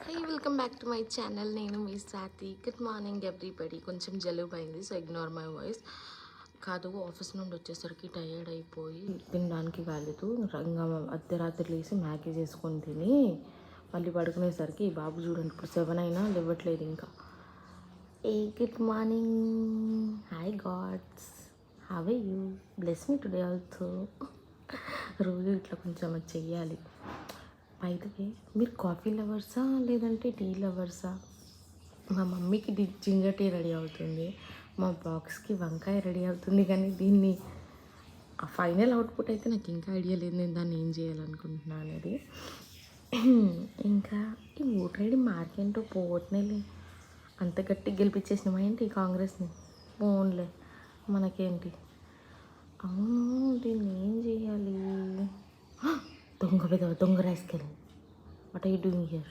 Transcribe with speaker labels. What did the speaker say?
Speaker 1: Hey welcome back to my channel. నేను మీ Swathi. Good morning everybody. కొంచెం జలుబు అయింది, సో ఇగ్నోర్ మై వాయిస్. కాదు, ఆఫీస్ నుండి వచ్చేసరికి టైర్డ్ అయిపోయి తినడానికి కాలేదు. ఇంకా అర్ధరాత్రి లేసి మ్యాగీ చేసుకొని తిని మళ్ళీ పడుకునేసరికి బాబు చూడండి ఇప్పుడు 7 అయినా లేవట్లేదు ఇంకా. A good morning, hi gods, how you, bless me today also. రోజు ఇట్లా కొంచెం అది చెయ్యాలి. అయితే మీరు కాఫీ లవర్సా లేదంటే టీ లవర్సా? మా మమ్మీకి జింజర్ టీ రెడీ అవుతుంది, మా బాక్స్కి వంకాయ రెడీ అవుతుంది, కానీ దీన్ని ఆ ఫైనల్ అవుట్పుట్ అయితే నాకు ఇంకా ఐడియా లేదు నేను దాన్ని ఏం చేయాలనుకుంటున్నాను అనేది. ఇంకా ఈ ఓటర్ ఐడి మార్కేంటో పోవట్నేలే, అంత గట్టి గెలిపించేసినామా ఏంటి ఈ కాంగ్రెస్ని? ఓన్లే మనకేంటి. అవును, దీన్ని ఏం చేయాలి? దొంగ పెదవ, దొంగ రాసుకెళ్ళి. What are you doing here?